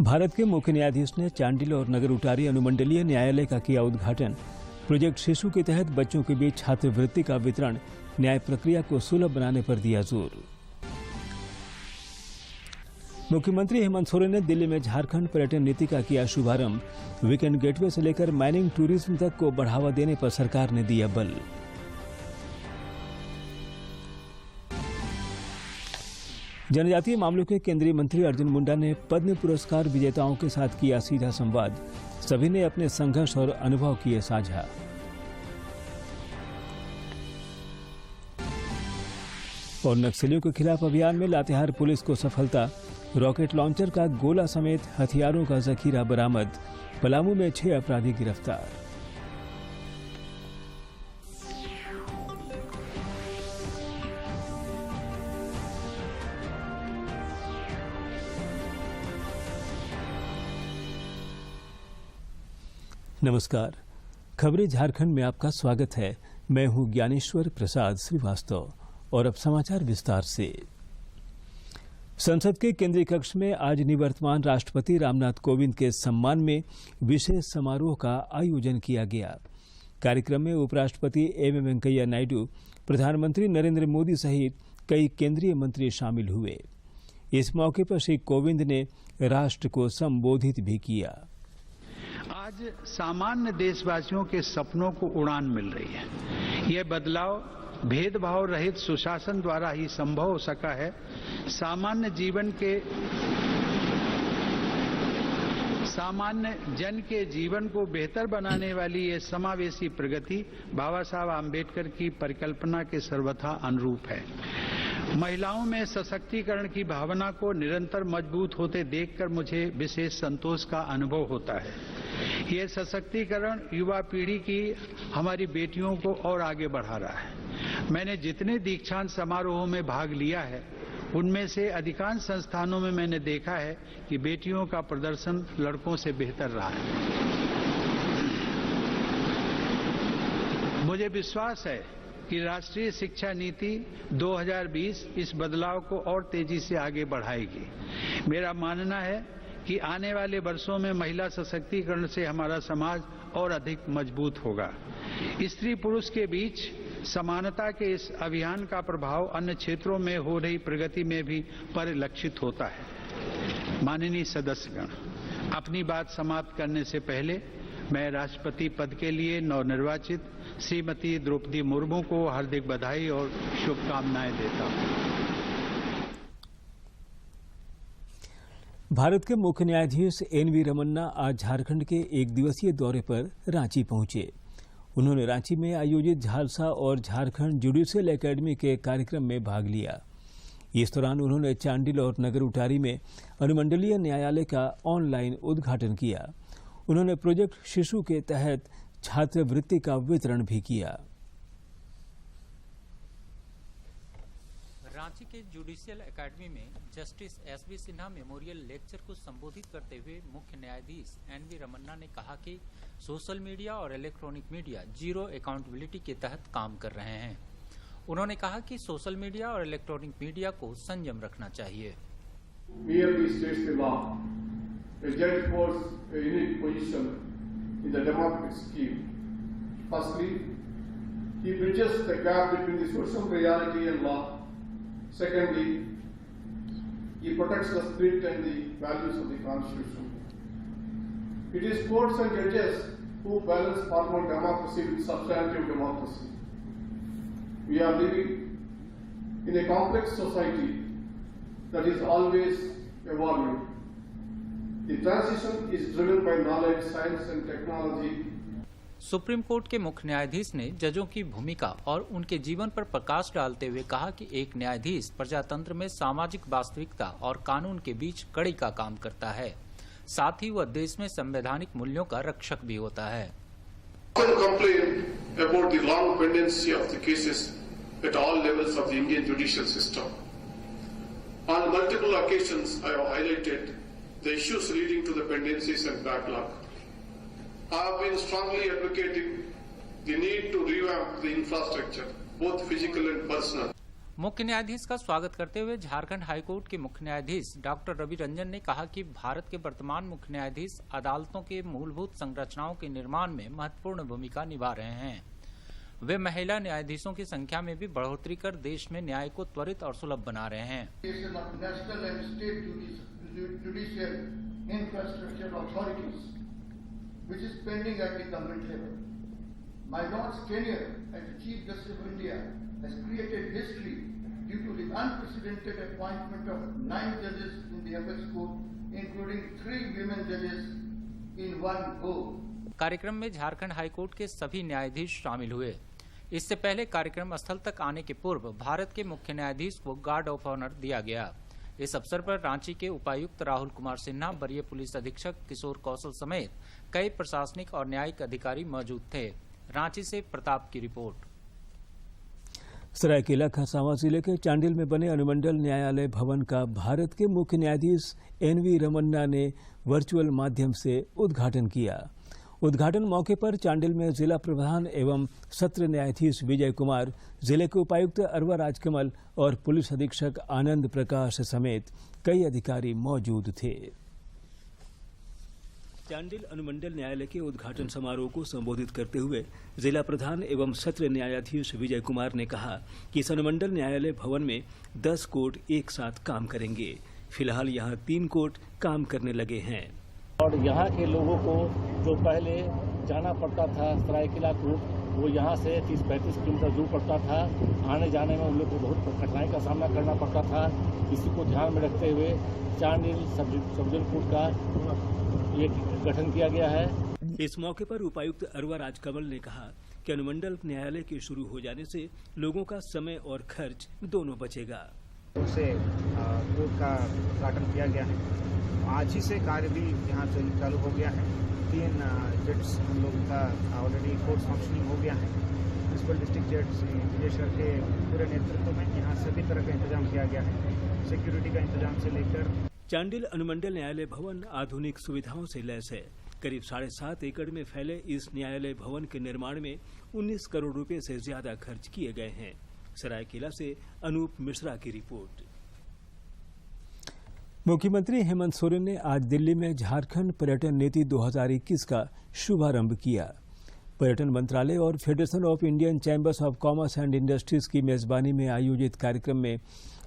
भारत के मुख्य न्यायाधीश ने चांडिल और नगर उटारी अनुमंडलीय न्यायालय का किया उद्घाटन। प्रोजेक्ट शिशु के तहत बच्चों के बीच छात्रवृत्ति का वितरण, न्याय प्रक्रिया को सुलभ बनाने पर दिया जोर। मुख्यमंत्री हेमंत सोरेन ने दिल्ली में झारखंड पर्यटन नीति का किया शुभारंभ। वीकेंड गेटवे से लेकर माइनिंग टूरिज्म तक को बढ़ावा देने पर सरकार ने दिया बल। जनजातीय मामलों के केंद्रीय मंत्री अर्जुन मुंडा ने पद्म पुरस्कार विजेताओं के साथ किया सीधा संवाद। सभी ने अपने संघर्ष और अनुभव किए साझा। और नक्सलियों के खिलाफ अभियान में लातेहार पुलिस को सफलता। रॉकेट लॉन्चर का गोला समेत हथियारों का जखीरा बरामद। पलामू में 6 अपराधी गिरफ्तार। नमस्कार, खबरें झारखंड में आपका स्वागत है। मैं हूं ज्ञानेश्वर प्रसाद श्रीवास्तव और अब समाचार विस्तार से। संसद के केंद्रीय कक्ष में आज निवर्तमान राष्ट्रपति रामनाथ कोविंद के सम्मान में विशेष समारोह का आयोजन किया गया। कार्यक्रम में उपराष्ट्रपति एम वेंकैया नायडू, प्रधानमंत्री नरेंद्र मोदी सहित कई केंद्रीय मंत्री शामिल हुए। इस मौके पर श्री कोविंद ने राष्ट्र को संबोधित भी किया। आज सामान्य देशवासियों के सपनों को उड़ान मिल रही है। यह बदलाव भेदभाव रहित सुशासन द्वारा ही संभव हो सका है। सामान्य जन के जीवन को बेहतर बनाने वाली यह समावेशी प्रगति बाबा साहब आम्बेडकर की परिकल्पना के सर्वथा अनुरूप है। महिलाओं में सशक्तिकरण की भावना को निरंतर मजबूत होते देखकर मुझे विशेष संतोष का अनुभव होता है। यह सशक्तिकरण युवा पीढ़ी की हमारी बेटियों को और आगे बढ़ा रहा है। मैंने जितने दीक्षांत समारोहों में भाग लिया है, उनमें से अधिकांश संस्थानों में मैंने देखा है कि बेटियों का प्रदर्शन लड़कों से बेहतर रहा है। मुझे विश्वास है कि राष्ट्रीय शिक्षा नीति 2020 इस बदलाव को और तेजी से आगे बढ़ाएगी। मेरा मानना है कि आने वाले वर्षों में महिला सशक्तिकरण से हमारा समाज और अधिक मजबूत होगा। स्त्री पुरुष के बीच समानता के इस अभियान का प्रभाव अन्य क्षेत्रों में हो रही प्रगति में भी परिलक्षित होता है। माननीय सदस्यगण, अपनी बात समाप्त करने से पहले मैं राष्ट्रपति पद के लिए नवनिर्वाचित श्रीमती द्रौपदी मुर्मू को हार्दिक बधाई और शुभकामनाएं देता हूं। भारत के मुख्य न्यायाधीश एन.वी. रमन्ना आज झारखंड के एक दिवसीय दौरे पर रांची पहुंचे। उन्होंने रांची में आयोजित झालसा और झारखंड जुडिशियल एकेडमी के कार्यक्रम में भाग लिया। इस दौरान उन्होंने चांडिल और नगर उटारी में अनुमंडलीय न्यायालय का ऑनलाइन उद्घाटन किया। उन्होंने प्रोजेक्ट शिशु के तहत छात्रवृत्ति का वितरण भी किया। रांची के जुडिशियल एकेडमी में justice S.B.. Sinha memorial lecture को संबोधित करते हुए मुख्य न्यायाधीश एन.वी. रमन्ना ने कहा कि सोशल मीडिया और इलेक्ट्रॉनिक मीडिया जीरो अकाउंटेबिलिटी के तहत काम कर रहे हैं। उन्होंने कहा कि सोशल मीडिया और इलेक्ट्रॉनिक मीडिया को संयम रखना चाहिए। A judge holds a unique position in the democratic scheme. Firstly, he bridges the gap between the social reality and law. Secondly, he protects the spirit and the values of the Constitution. It is courts and judges who balance formal democracy with substantive democracy. We are living in a complex society that is always evolving. The transition is driven by knowledge, science and technology. Supreme court के मुख्य न्यायाधीश ने जजों की भूमिका और उनके जीवन पर प्रकाश डालते हुए कहा कि एक न्यायाधीश प्रजातंत्र में सामाजिक वास्तविकता और कानून के बीच कड़ी का काम करता है। साथ ही वह देश में संवैधानिक मूल्यों का रक्षक भी होता है। Complain about the long pendency of the cases at all levels of the Indian judicial system. On multiple occasions, I have highlighted the issues leading to the pendencies and backlog. I have been strongly advocating the need to revamp the infrastructure, both physical and personal. मुख्य न्यायाधीश का स्वागत करते हुए Jharkhand high court के मुख्य न्यायाधीश doctor Ravi Ranjan ने कहा कि भारत के वर्तमान मुख्य न्यायाधीश अदालतों के मूलभूत संरचनाओं के निर्माण में महत्वपूर्ण भूमिका निभा रहे हैं। वे महिला न्यायाधीशों की संख्या में भी बढ़ोतरी कर देश में न्याय को त्वरित और सुलभ बना रहे हैं। My Lord's tenure as the Chief Justice of India has created history due to the unprecedented appointment of 9 judges in the apex court, including 3 women judges in one go. कार्यक्रम में झारखंड हाईकोर्ट के सभी न्यायाधीश शामिल हुए। इससे पहले कार्यक्रम स्थल तक आने के पूर्व भारत के मुख्य न्यायाधीश को गार्ड ऑफ ऑनर दिया गया। इस अवसर पर रांची के उपायुक्त राहुल कुमार सिन्हा, वरीय पुलिस अधीक्षक किशोर कौशल समेत कई प्रशासनिक और न्यायिक अधिकारी मौजूद थे। रांची से प्रताप की रिपोर्ट। सरायकेला खरसावां जिले के चांडिल में बने अनुमंडल न्यायालय भवन का भारत के मुख्य न्यायाधीश एनवी रमन्ना ने वर्चुअल माध्यम से उद्घाटन किया। उद्घाटन मौके पर चांडिल में जिला प्रधान एवं सत्र न्यायाधीश विजय कुमार, जिले के उपायुक्त अरवा राजकमल और पुलिस अधीक्षक आनंद प्रकाश समेत कई अधिकारी मौजूद थे। चांडिल अनुमंडल न्यायालय के उद्घाटन समारोह को संबोधित करते हुए जिला प्रधान एवं सत्र न्यायाधीश विजय कुमार ने कहा कि इस अनुमंडल न्यायालय भवन में 10 कोर्ट एक साथ काम करेंगे। फिलहाल यहां 3 कोर्ट काम करने लगे हैं और यहाँ के लोगों को जो पहले जाना पड़ता था सरायकेला कोर्ट, वो यहाँ से 30-35 किलोमीटर दूर पड़ता था। आने जाने में उन लोग को बहुत कठिनाई का सामना करना पड़ता था। इसी को ध्यान में रखते हुए चांडिल सब डिवीजन कोर्ट का ये गठन किया गया है। इस मौके पर उपायुक्त अरवा राजकमल ने कहा कि अनुमंडल न्यायालय के शुरू हो जाने से लोगों का समय और खर्च दोनों बचेगा। से कोर्ट का उद्घाटन किया गया है। आज ही से कार्य भी यहाँ से चालू हो गया है। 3 जज हम लोगों का ऑलरेडी कोर्ट फंक्शनिंग हो गया है। प्रिंसिपल डिस्ट्रिक्ट जज विजय सर के पूरे नेतृत्व में यहाँ सभी तरह का इंतजाम किया गया है। सिक्योरिटी का इंतजाम से लेकर चांडिल अनुमंडल न्यायालय भवन आधुनिक सुविधाओं से लैस है। करीब 7.5 एकड़ में फैले इस न्यायालय भवन के निर्माण में 19 करोड़ रुपए से ज्यादा खर्च किए गए हैं। सरायकेला से अनूप मिश्रा की रिपोर्ट। मुख्यमंत्री हेमंत सोरेन ने आज दिल्ली में झारखंड पर्यटन नीति 2021 का शुभारंभ किया। पर्यटन मंत्रालय और federation of Indian chambers of commerce and industries की मेजबानी में आयोजित कार्यक्रम में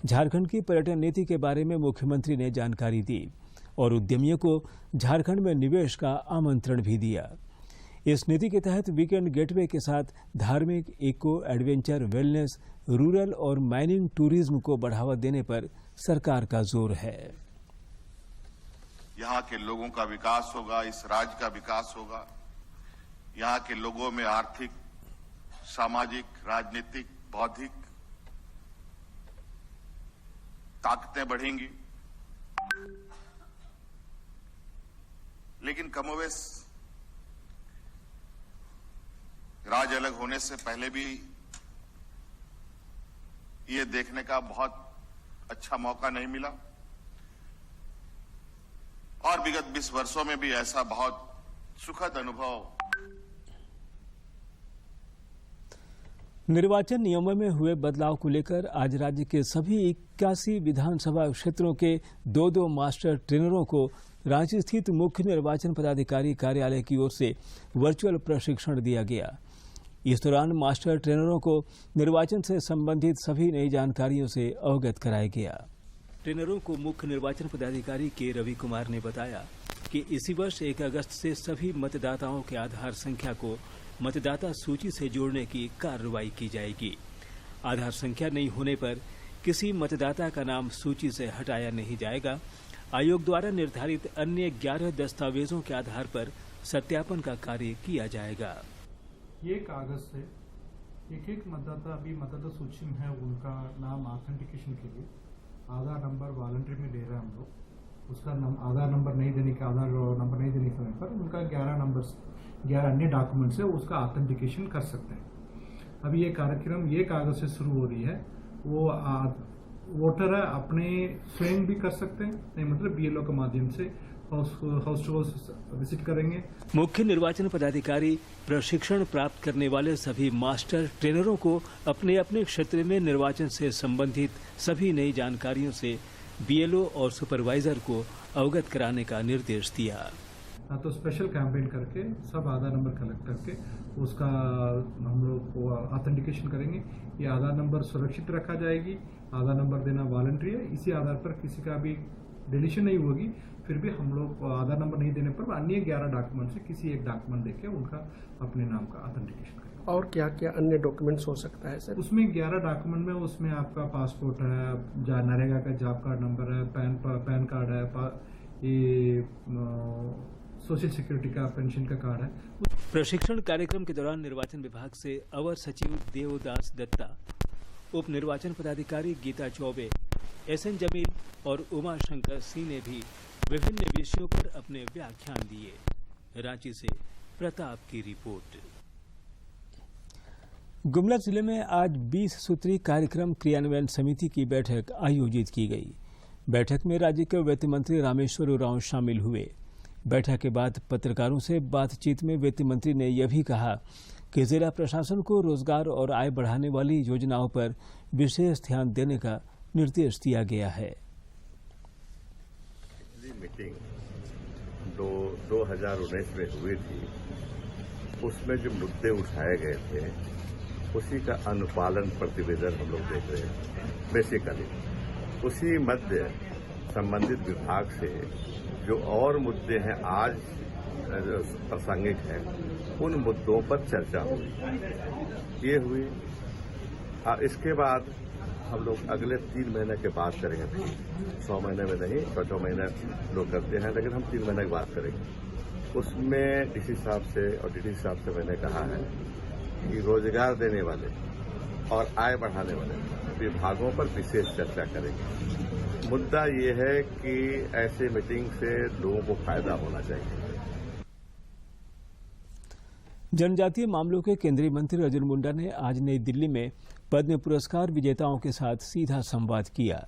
झारखंड की पर्यटन नीति के बारे में मुख्यमंत्री ने जानकारी दी और उद्यमियों को झारखंड में निवेश का आमंत्रण भी दिया। इस नीति के तहत वीकेंड गेटवे के साथ धार्मिक, इको, एडवेंचर, वेलनेस, रूरल और माइनिंग टूरिज्म को बढ़ावा देने पर सरकार का जोर है। यहाँ के लोगों का विकास होगा, इस राज्य का विकास होगा। यहाँ के लोगों में आर्थिक, सामाजिक, राजनीतिक, बौद्धिक ताकतें बढ़ेंगी। लेकिन कमोवेश राज्य अलग होने से पहले भी ये देखने का बहुत अच्छा मौका नहीं मिला और विगत 20 वर्षों में भी ऐसा बहुत सुखद अनुभव। निर्वाचन नियमों में हुए बदलाव को लेकर आज राज्य के सभी 81 विधानसभा क्षेत्रों के 2-2 मास्टर ट्रेनरों को रांची स्थित मुख्य निर्वाचन पदाधिकारी कार्यालय की ओर से वर्चुअल प्रशिक्षण दिया गया। इस दौरान मास्टर ट्रेनरों को निर्वाचन से संबंधित सभी नई जानकारियों से अवगत कराया गया। ट्रेनरों को मुख्य निर्वाचन पदाधिकारी के रवि कुमार ने बताया कि इसी वर्ष 1 अगस्त से सभी मतदाताओं के आधार संख्या को मतदाता सूची से जोड़ने की कार्रवाई की जाएगी। आधार संख्या नहीं होने पर किसी मतदाता का नाम सूची से हटाया नहीं जाएगा। आयोग द्वारा निर्धारित अन्य 11 दस्तावेजों के आधार पर सत्यापन का कार्य किया जाएगा। 1 अगस्त से एक मतदाता अभी मतदाता सूची में है, उनका नाम ऑथेंटिकेशन के लिए आधार नंबर वॉलंटरी में दे रहे हैं हम लोग। उसका आधार नंबर नहीं देने के आधार नंबर नहीं देने के समय पर उनका 11 अन्य डॉक्यूमेंट से उसका ऑथेंटिकेशन कर सकते हैं। अभी ये कार्यक्रम 1 अगस्त से शुरू हो रही है। वो वोटर अपने स्वयं भी कर सकते हैं, नहीं मतलब BLO के माध्यम से, हाउस टू हाउस विजिट करेंगे। मुख्य निर्वाचन पदाधिकारी प्रशिक्षण प्राप्त करने वाले सभी मास्टर ट्रेनरों को अपने अपने क्षेत्र में निर्वाचन से संबंधित सभी नई जानकारियों से बीएलओ और सुपरवाइजर को अवगत कराने का निर्देश दिया। तो स्पेशल कैंपेन करके सब आधार नंबर कलेक्ट करके उसका हम लोग ऑथेंटिकेशन करेंगे। ये आधार नंबर सुरक्षित रखा जाएगी। आधार नंबर देना वॉलंटरी है। इसी आधार पर किसी का भी डिलीशन नहीं होगी। फिर भी हम लोग आधार नंबर नहीं देने पर अन्य 11 डॉक्यूमेंट से किसी एक डॉक्यूमेंट देके उनका अपने नाम का ऑथेंटिकेशन करेंगे। और क्या क्या अन्य डॉक्यूमेंट्स हो सकता है सर? उसमें 11 डॉक्यूमेंट में उसमें आपका पासपोर्ट है, नरेगा का जॉब कार्ड नंबर है, पैन कार्ड है, ये सोशल सिक्योरिटी का पेंशन का कार्ड है। प्रशिक्षण कार्यक्रम के दौरान निर्वाचन विभाग से अवर सचिव देवदास दत्ता, उप निर्वाचन पदाधिकारी गीता चौबे, एसएन जमील और उमा शंकर सिंह ने भी विभिन्न विषयों पर अपने व्याख्यान दिए। रांची से प्रताप की रिपोर्ट। गुमला जिले में आज 20 सूत्री कार्यक्रम क्रियान्वयन समिति की बैठक आयोजित की गई। बैठक में राज्य के वित्त मंत्री रामेश्वर उरांव शामिल हुए। बैठक के बाद पत्रकारों से बातचीत में वित्त मंत्री ने यह भी कहा कि जिला प्रशासन को रोजगार और आय बढ़ाने वाली योजनाओं पर विशेष ध्यान देने का निर्देश दिया गया है। मीटिंग 2019 में हुई थी, उसमें जो मुद्दे उठाए गए थे उसी का अनुपालन प्रतिवेदन हम लोग देख रहे हैं। बेसिकली उसी मध्य संबंधित विभाग से जो और मुद्दे हैं आज प्रासंगिक हैं, उन मुद्दों पर चर्चा हुई। ये हुई। इसके बाद हम लोग अगले 3 महीने के बाद करेंगे। 100 महीने में नहीं, 6 महीने लोग करते हैं, लेकिन हम 3 महीने के बाद करेंगे। उसमें डीसी साहब से और डीडी साहब से मैंने कहा है कि रोजगार देने वाले और आय बढ़ाने वाले विभागों पर विशेष चर्चा करेंगे। मुद्दा ये है कि ऐसे मीटिंग से लोगों को फायदा होना चाहिए। जनजातीय मामलों के केंद्रीय मंत्री अर्जुन मुंडा ने आज नई दिल्ली में पद्म पुरस्कार विजेताओं के साथ सीधा संवाद किया।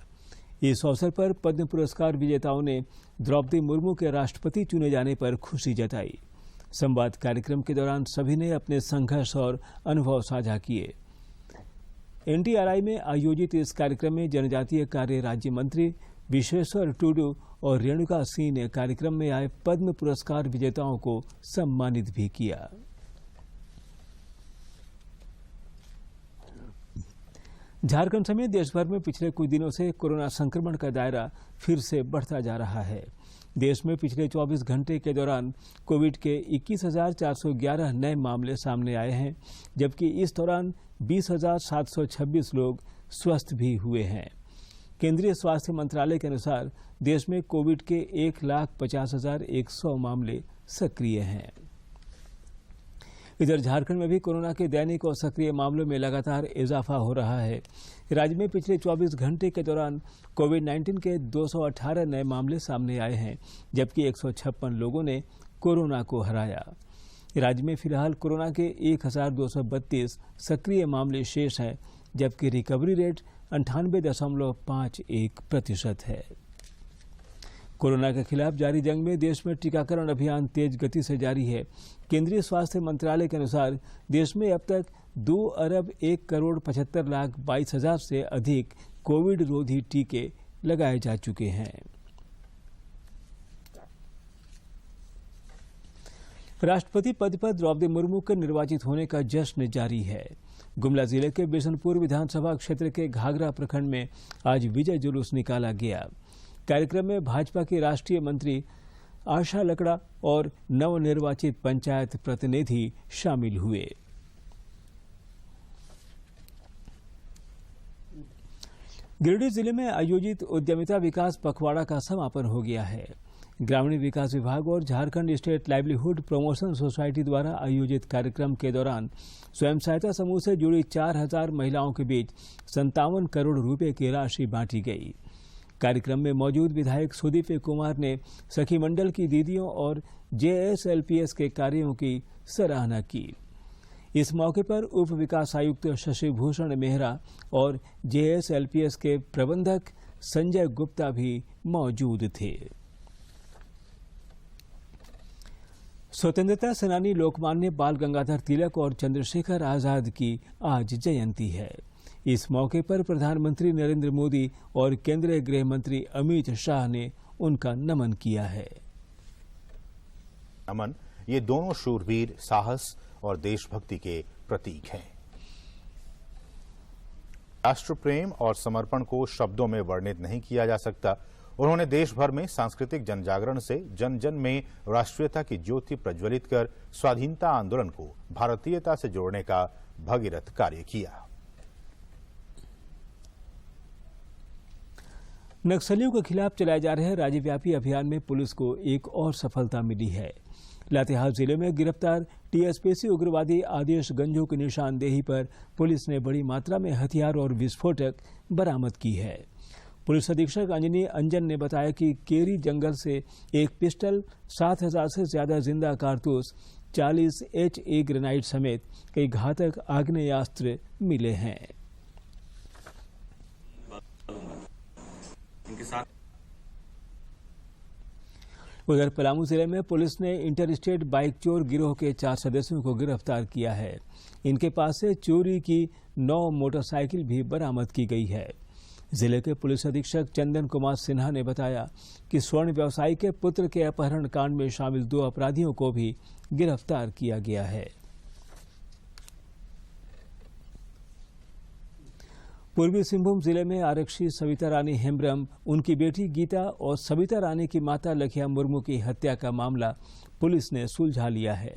इस अवसर पर पद्म पुरस्कार विजेताओं ने द्रौपदी मुर्मू के राष्ट्रपति चुने जाने पर खुशी जताई। संवाद कार्यक्रम के दौरान सभी ने अपने संघर्ष और अनुभव साझा किए। एनटीआरआई में आयोजित इस कार्यक्रम में जनजातीय कार्य राज्य मंत्री विश्वेश्वर टुडू और रेणुका सिंह ने कार्यक्रम में आए पद्म पुरस्कार विजेताओं को सम्मानित भी किया। झारखंड समेत देश भर में पिछले कुछ दिनों से कोरोना संक्रमण का दायरा फिर से बढ़ता जा रहा है। देश में पिछले 24 घंटे के दौरान कोविड के 21,411 नए मामले सामने आए हैं, जबकि इस दौरान 20,726 लोग स्वस्थ भी हुए हैं। केंद्रीय स्वास्थ्य मंत्रालय के अनुसार देश में कोविड के 1,50,100 मामले सक्रिय हैं। इधर झारखंड में भी कोरोना के दैनिक और सक्रिय मामलों में लगातार इजाफा हो रहा है। राज्य में पिछले 24 घंटे के दौरान कोविड-19 के 218 नए मामले सामने आए हैं, जबकि 156 लोगों ने कोरोना को हराया। राज्य में फिलहाल कोरोना के 1,232 सक्रिय मामले शेष हैं, जबकि रिकवरी रेट 98.51% है। कोरोना के खिलाफ जारी जंग में देश में टीकाकरण अभियान तेज गति से जारी है। केंद्रीय स्वास्थ्य मंत्रालय के अनुसार देश में अब तक 2,01,75,22,000 से अधिक कोविड रोधी टीके लगाए जा चुके हैं। राष्ट्रपति पद पर द्रौपदी मुर्मू के निर्वाचित होने का जश्न जारी है। गुमला जिले के बिशनपुर विधानसभा क्षेत्र के घाघरा प्रखंड में आज विजय जुलूस निकाला गया। कार्यक्रम में भाजपा के राष्ट्रीय मंत्री आशा लकड़ा और नवनिर्वाचित पंचायत प्रतिनिधि शामिल हुए। गिरिडीह जिले में आयोजित उद्यमिता विकास पखवाड़ा का समापन हो गया है। ग्रामीण विकास विभाग और Jharkhand state livelihood promotion society द्वारा आयोजित कार्यक्रम के दौरान स्वयं सहायता समूह से जुड़ी 4,000 महिलाओं के बीच 57 करोड़ रुपए की राशि बांटी गई। कार्यक्रम में मौजूद विधायक सुदीप कुमार ने सखी मंडल की दीदियों और जेएसएलपीएस के कार्यों की सराहना की। इस मौके पर उप विकास आयुक्त शशि भूषण मेहरा और जेएसएलपीएस के प्रबंधक संजय गुप्ता भी मौजूद थे। स्वतंत्रता सेनानी लोकमान्य बाल गंगाधर तिलक और चंद्रशेखर आजाद की आज जयंती है। इस मौके पर प्रधानमंत्री नरेंद्र मोदी और केंद्रीय गृह मंत्री अमित शाह ने उनका नमन किया है। नमन, ये दोनों शूरवीर साहस और देशभक्ति के प्रतीक हैं। राष्ट्र प्रेम और समर्पण को शब्दों में वर्णित नहीं किया जा सकता। उन्होंने देश भर में सांस्कृतिक जनजागरण से जन जन में राष्ट्रीयता की ज्योति प्रज्वलित कर स्वाधीनता आंदोलन को भारतीयता से जोड़ने का भगीरथ कार्य किया। नक्सलियों के खिलाफ चलाए जा रहे राज्यव्यापी अभियान में पुलिस को एक और सफलता मिली है। लातेहार जिले में गिरफ्तार टीएसपीसी उग्रवादी आदेश गंजू की निशानदेही पर पुलिस ने बड़ी मात्रा में हथियार और विस्फोटक बरामद की है। पुलिस अधीक्षक अंजनी अंजन ने बताया कि केरी जंगल से एक पिस्टल, 7,000 से ज्यादा जिंदा कारतूस, 40 HE ग्रेनाइड समेत कई घातक आग्नेयास्त्र मिले हैं। उधर पलामू जिले में पुलिस ने इंटर स्टेट बाइक चोर गिरोह के 4 सदस्यों को गिरफ्तार किया है। इनके पास से चोरी की 9 मोटरसाइकिल भी बरामद की गई है। जिले के पुलिस अधीक्षक चंदन कुमार सिन्हा ने बताया कि स्वर्ण व्यवसायी के पुत्र के अपहरण कांड में शामिल 2 अपराधियों को भी गिरफ्तार किया गया है। पूर्वी सिंहभूम जिले में आरक्षी सविता रानी हेम्ब्रम, उनकी बेटी गीता और सविता रानी की माता लखिया मुर्मू की हत्या का मामला पुलिस ने सुलझा लिया है।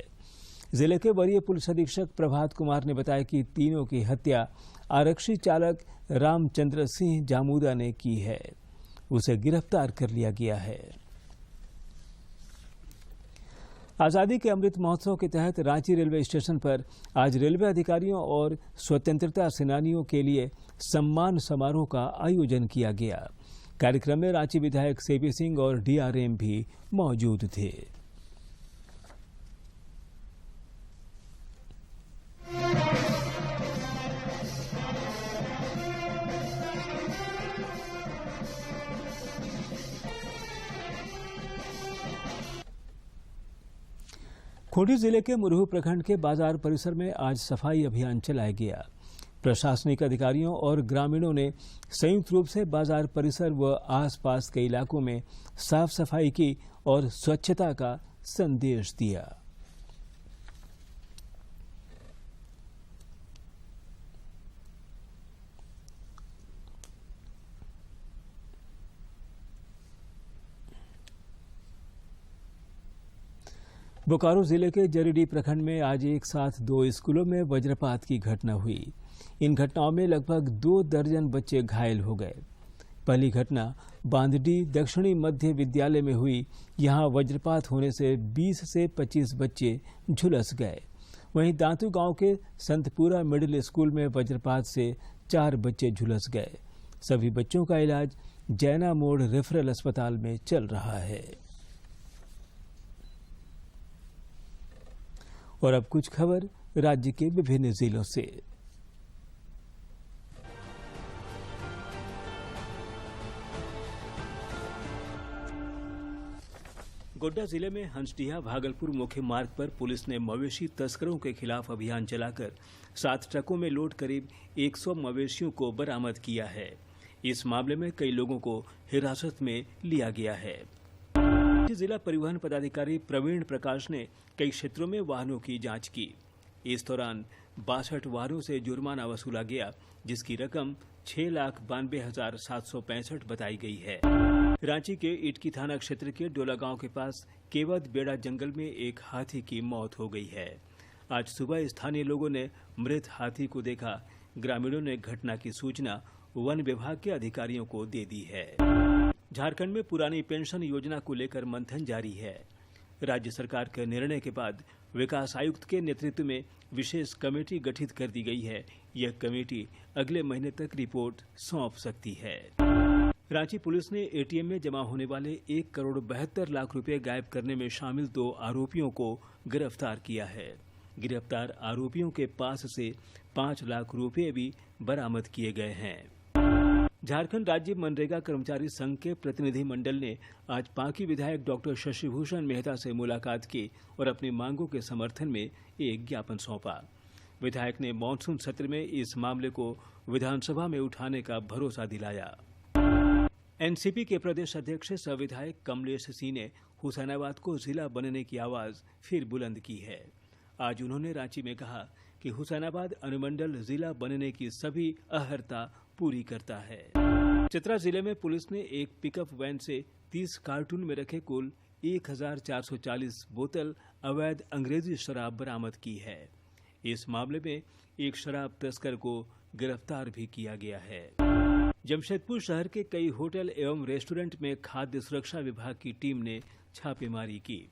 जिले के वरीय पुलिस अधीक्षक प्रभात कुमार ने बताया कि तीनों की हत्या आरक्षी चालक रामचंद्र सिंह जामूदा ने की है। उसे गिरफ्तार कर लिया गया है। आजादी के अमृत महोत्सव के तहत रांची रेलवे स्टेशन पर आज रेलवे अधिकारियों और स्वतंत्रता सेनानियों के लिए सम्मान समारोह का आयोजन किया गया। कार्यक्रम में रांची विधायक सीपी सिंह और डीआरएम भी मौजूद थे। खूंटी जिले के मुरहू प्रखंड के बाजार परिसर में आज सफाई अभियान चलाया गया। प्रशासनिक अधिकारियों और ग्रामीणों ने संयुक्त रूप से बाजार परिसर व आसपास के इलाकों में साफ सफाई की और स्वच्छता का संदेश दिया। बोकारो जिले के जरीडीह प्रखंड में आज एक साथ 2 स्कूलों में वज्रपात की घटना हुई। इन घटनाओं में लगभग 2 दर्जन बच्चे घायल हो गए। पहली घटना बांदडी दक्षिणी मध्य विद्यालय में हुई। यहां वज्रपात होने से 20 से 25 बच्चे झुलस गए। वहीं दांतू गांव के संतपुरा मिडिल स्कूल में वज्रपात से 4 बच्चे झुलस गए। सभी बच्चों का इलाज जैना मोड़ रेफरल अस्पताल में चल रहा है। और अब कुछ खबर राज्य के विभिन्न जिलों से। गोड्डा जिले में हंसडीहा भागलपुर मुख्य मार्ग पर पुलिस ने मवेशी तस्करों के खिलाफ अभियान चलाकर 7 ट्रकों में लोड करीब 100 मवेशियों को बरामद किया है। इस मामले में कई लोगों को हिरासत में लिया गया है। जिला परिवहन पदाधिकारी प्रवीण प्रकाश ने कई क्षेत्रों में वाहनों की जांच की। इस दौरान 62 वाहनों से जुर्माना वसूला गया, जिसकी रकम 6,92,765 बताई गई है। रांची के इटकी थाना क्षेत्र के डोला गांव के पास केवद बेड़ा जंगल में एक हाथी की मौत हो गई है। आज सुबह स्थानीय लोगों ने मृत हाथी को देखा। ग्रामीणों ने घटना की सूचना वन विभाग के अधिकारियों को दे दी है। झारखंड में पुरानी पेंशन योजना को लेकर मंथन जारी है। राज्य सरकार के निर्णय के बाद विकास आयुक्त के नेतृत्व में विशेष कमेटी गठित कर दी गई है। यह कमेटी अगले महीने तक रिपोर्ट सौंप सकती है। रांची पुलिस ने एटीएम में जमा होने वाले 1,72,00,000 रुपए गायब करने में शामिल 2 आरोपियों को गिरफ्तार किया है। गिरफ्तार आरोपियों के पास से 5 लाख रुपए भी बरामद किए गए हैं। झारखंड राज्य मनरेगा कर्मचारी संघ के प्रतिनिधि मंडल ने आज पांकी विधायक डॉक्टर शशिभूषण मेहता से मुलाकात की और अपनी मांगों के समर्थन में एक ज्ञापन सौंपा। विधायक ने मॉनसून सत्र में इस मामले को विधानसभा में उठाने का भरोसा दिलाया। एनसीपी के प्रदेश अध्यक्ष सह विधायक कमलेश सिंह ने हुसैनाबाद को जिला बनने की आवाज फिर बुलंद की है। आज उन्होंने रांची में कहा कि हुसैनाबाद अनुमंडल जिला बनने की सभी अहर्ता पूरी करता है। चतरा जिले में पुलिस ने एक पिकअप वैन से 30 कार्टून में रखे कुल 1440 बोतल अवैध अंग्रेजी शराब बरामद की है। इस मामले में एक शराब तस्कर को गिरफ्तार भी किया गया है। जमशेदपुर शहर के कई होटल एवं रेस्टोरेंट में खाद्य सुरक्षा विभाग की टीम ने छापेमारी की।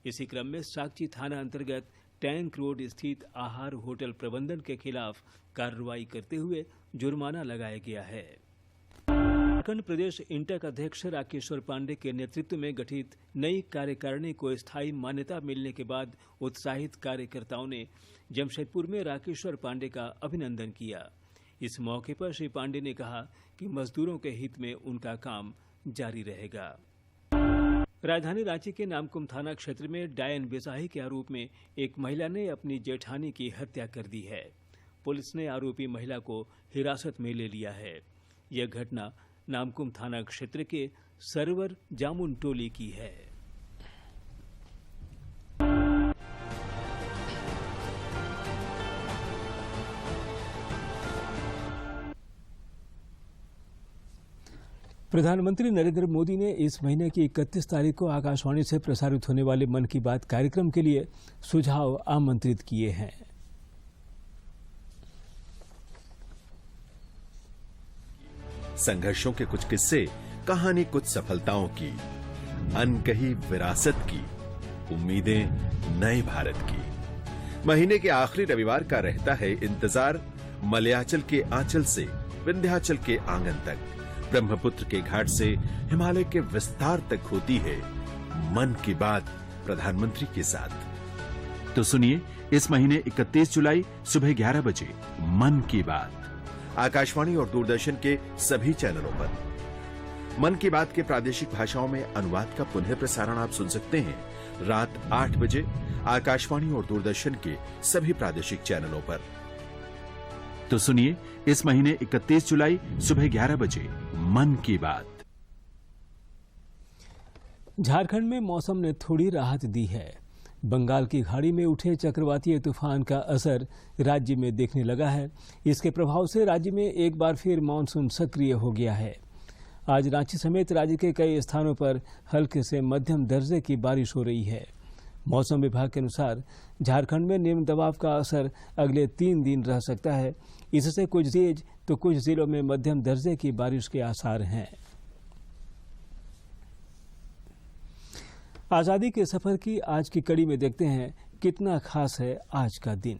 इसी क्रम में साकची थाना अंतर्गत टैंक रोड स्थित आहार होटल प्रबंधन के खिलाफ कार्रवाई करते हुए जुर्माना लगाया गया है। झारखंड प्रदेश इंटक अध्यक्ष राकेश्वर पांडे के नेतृत्व में गठित नई कार्यकारिणी को स्थायी मान्यता मिलने के बाद उत्साहित कार्यकर्ताओं ने जमशेदपुर में राकेश्वर पांडे का अभिनंदन किया। इस मौके पर श्री पांडे ने कहा कि मजदूरों के हित में उनका काम जारी रहेगा। राजधानी रांची के नामकुम थाना क्षेत्र में डायन बेसाही के आरोप में एक महिला ने अपनी जेठानी की हत्या कर दी है। पुलिस ने आरोपी महिला को हिरासत में ले लिया है। यह घटना नामकुम थाना क्षेत्र के सरवर जामुन टोली की है। प्रधानमंत्री नरेंद्र मोदी ने इस महीने की 31 तारीख को आकाशवाणी से प्रसारित होने वाले मन की बात कार्यक्रम के लिए सुझाव आमंत्रित किए हैं। संघर्षों के कुछ किस्से, कहानी कुछ सफलताओं की, अनकही विरासत की, उम्मीदें नए भारत की। महीने के आखिरी रविवार का रहता है इंतजार मलयाचल के आंचल से विंध्याचल के आंगन तक, ब्रह्मपुत्र के घाट से हिमालय के विस्तार तक होती है मन की बात प्रधानमंत्री के साथ। तो सुनिए इस महीने 31 जुलाई सुबह 11 बजे मन की बात आकाशवाणी और दूरदर्शन के सभी चैनलों पर। मन की बात के प्रादेशिक भाषाओं में अनुवाद का पुनः प्रसारण आप सुन सकते हैं रात 8 बजे आकाशवाणी और दूरदर्शन के सभी प्रादेशिक चैनलों पर। तो सुनिए इस महीने 31 जुलाई सुबह 11 बजे मन की बात। झारखंड में मौसम ने थोड़ी राहत दी है। बंगाल की खाड़ी में उठे चक्रवातीय तूफान का असर राज्य में देखने लगा है। इसके प्रभाव से राज्य में एक बार फिर मानसून सक्रिय हो गया है। आज रांची समेत राज्य के कई स्थानों पर हल्के से मध्यम दर्जे की बारिश हो रही है। मौसम विभाग के अनुसार झारखंड में निम्न दबाव का असर अगले 3 दिन रह सकता है। इससे कुछ तेज तो कुछ जिलों में मध्यम दर्जे की बारिश के आसार हैं। आजादी के सफर की आज की कड़ी में देखते हैं कितना खास है आज का दिन।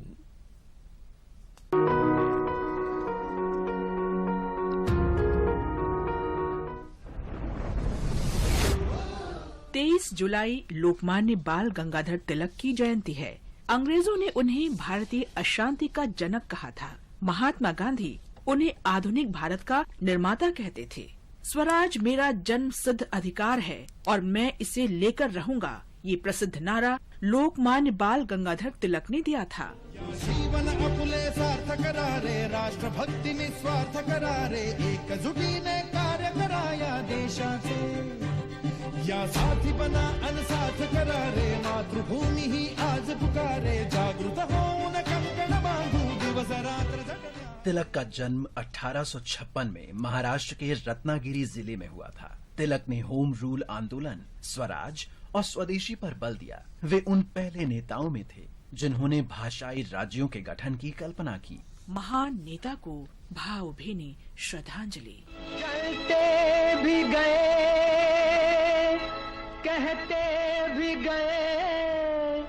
23 जुलाई लोकमान्य बाल गंगाधर तिलक की जयंती है। अंग्रेजों ने उन्हें भारतीय अशांति का जनक कहा था। महात्मा गांधी उन्हें आधुनिक भारत का निर्माता कहते थे। स्वराज मेरा जन्म सिद्ध अधिकार है और मैं इसे लेकर रहूंगा, ये प्रसिद्ध नारा लोकमान्य बाल गंगाधर तिलक ने दिया था। जीवन अपुले सार्थ करारे, राष्ट्रभक्ती निस्वार्थ करारे, एकजुटीने कार्य कराया देशाचे, या साथी बना अनसाथ करारे, मातृभूमी ही आज पुकारे, जागृत होऊन कंकण बांधू दिवस रात्र झटल्या। तिलक का जन्म 1856 में महाराष्ट्र के रत्नागिरी जिले में हुआ था। तिलक ने होम रूल आंदोलन, स्वराज और स्वदेशी पर बल दिया। वे उन पहले नेताओं में थे जिन्होंने भाषाई राज्यों के गठन की कल्पना की। महान नेता को भावभीनी श्रद्धांजलि। चलते भी गए, कहते भी गए,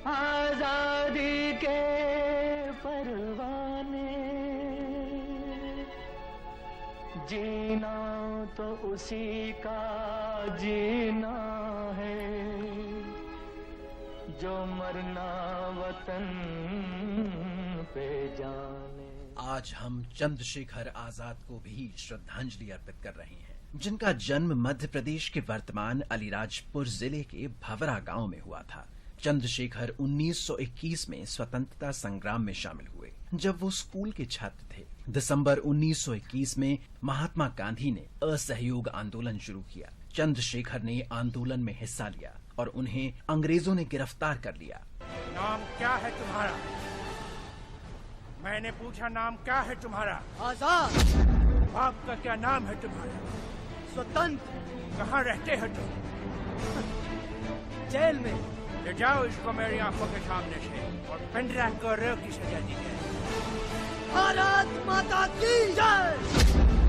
आजादी के परवाने, जीना तो उसी का जीना है जो मरना वतन पे जाने। आज हम चंद्रशेखर आजाद को भी श्रद्धांजलि अर्पित कर रहे हैं, जिनका जन्म मध्य प्रदेश के वर्तमान अलीराजपुर जिले के भवरा गांव में हुआ था। चंद्रशेखर 1921 में स्वतंत्रता संग्राम में शामिल हुए जब वो स्कूल के छात्र थे। दिसंबर 1921 में महात्मा गांधी ने असहयोग आंदोलन शुरू किया। चंद्रशेखर ने आंदोलन में हिस्सा लिया और उन्हें अंग्रेजों ने गिरफ्तार कर लिया। नाम क्या है तुम्हारा? मैंने पूछा नाम क्या है तुम्हारा? आजाद। बाप का क्या नाम है तुम्हारा? स्वतंत्र। कहाँ रहते हो तुम? जेल में। ले जाओ इसको मेरी आंखों के सामने से और पेंड्रा को रोक की सजा दी जाए। भारत माता की जय।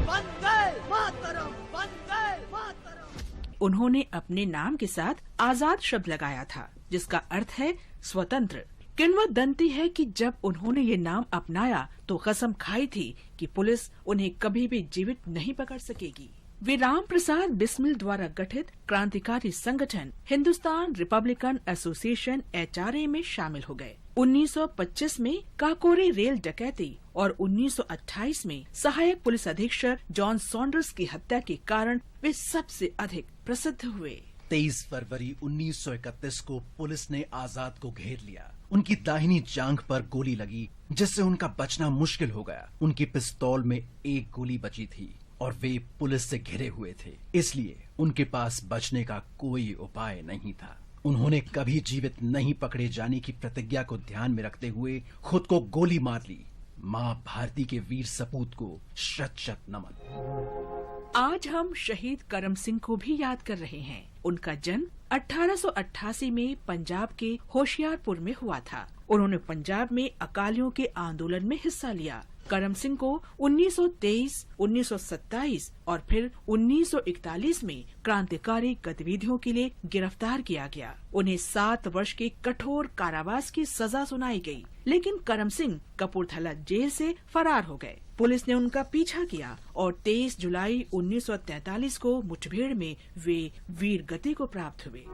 वंदे मातरम, वंदे मातरम। उन्होंने अपने नाम के साथ आजाद शब्द लगाया था, जिसका अर्थ है स्वतंत्र। किंवदंती है कि जब उन्होंने ये नाम अपनाया तो कसम खाई थी कि पुलिस उन्हें कभी भी जीवित नहीं पकड़ सकेगी। वे राम प्रसाद बिस्मिल द्वारा गठित क्रांतिकारी संगठन हिंदुस्तान रिपब्लिकन एसोसिएशन HRA में शामिल हो गए। 1925 में काकोरी रेल डकैती और 1928 में सहायक पुलिस अधीक्षक जॉन सॉन्डर्स की हत्या के कारण वे सबसे अधिक प्रसिद्ध हुए। 23 फरवरी 1931 को पुलिस ने आजाद को घेर लिया। उनकी दाहिनी जांघ पर गोली लगी, जिससे उनका बचना मुश्किल हो गया। उनकी पिस्तौल में एक गोली बची थी और वे पुलिस से घिरे हुए थे, इसलिए उनके पास बचने का कोई उपाय नहीं था। उन्होंने कभी जीवित नहीं पकड़े जाने की प्रतिज्ञा को ध्यान में रखते हुए खुद को गोली मार ली। मां भारती के वीर सपूत को शत शत नमन। आज हम शहीद करम सिंह को भी याद कर रहे हैं। उनका जन्म 1888 में पंजाब के होशियारपुर में हुआ था। उन्होंने पंजाब में अकालियों के आंदोलन में हिस्सा लिया। करम सिंह को 1923, 1927 और फिर 1941 में क्रांतिकारी गतिविधियों के लिए गिरफ्तार किया गया। उन्हें 7 वर्ष के कठोर कारावास की सजा सुनाई गई, लेकिन करम सिंह कपूरथला जेल से फरार हो गए। पुलिस ने उनका पीछा किया और 23 जुलाई 1943 को मुठभेड़ में वे वीर गति को प्राप्त हुए।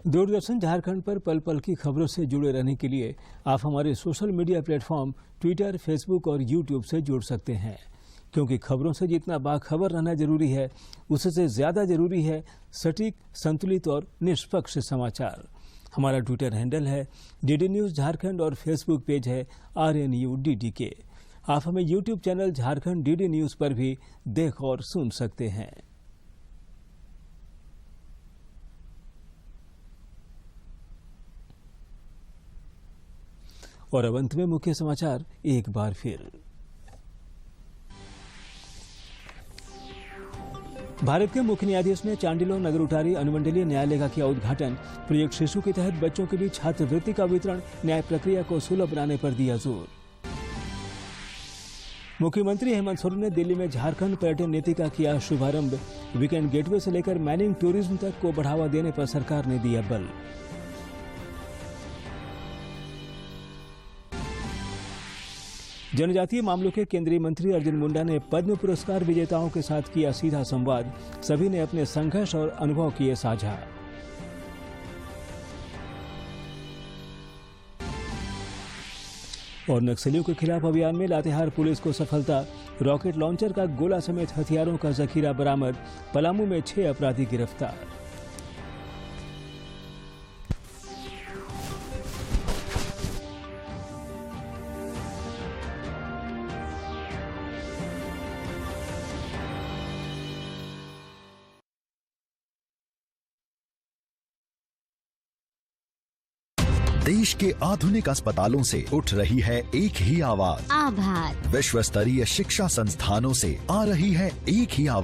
दूरदर्शन झारखंड पर पल पल की खबरों से जुड़े रहने के लिए आप हमारे social media platform Twitter, Facebook और यूट्यूब से जुड़ सकते हैं, क्योंकि खबरों से जितना बाखबर रहना जरूरी है, उससे ज्यादा जरूरी है सटीक, संतुलित और निष्पक्ष समाचार। हमारा ट्विटर हैंडल है DD न्यूज झारखंड और फेसबुक पेज है RNUDDK। आप हमें YouTube channel Jharkhand DD news पर भी देख और सुन सकते हैं। और अब अंत में मुख्य समाचार एक बार फिर। भारत के मुख्य न्यायाधीश ने चांडिलो नगर उटारी अनुमंडलीय न्यायालय का किया उद्घाटन। प्रोजेक्ट शिशु के तहत बच्चों के बीच छात्रवृत्ति का वितरण, न्याय प्रक्रिया को सुलभ बनाने पर दिया जोर। मुख्यमंत्री हेमंत सोरेन ने दिल्ली में झारखंड पर्यटन नीति का किया शुभारंभ। वीकेंड गेटवे से लेकर मैनिंग टूरिज्म तक को बढ़ावा देने पर सरकार ने दिया बल। जनजातीय मामलों के केंद्रीय मंत्री अर्जुन मुंडा ने पद्म पुरस्कार विजेताओं के साथ किया सीधा संवाद। सभी ने अपने संघर्ष और अनुभव किए साझा। और नक्सलियों के खिलाफ अभियान में लातेहार पुलिस को सफलता। रॉकेट लॉन्चर का गोला समेत हथियारों का जखीरा बरामद। पलामू में 6 अपराधी गिरफ्तार। देश के आधुनिक अस्पतालों से उठ रही है एक ही आवाज। आभार। विश्व स्तरीय शिक्षा संस्थानों से आ रही है एक ही आवाज।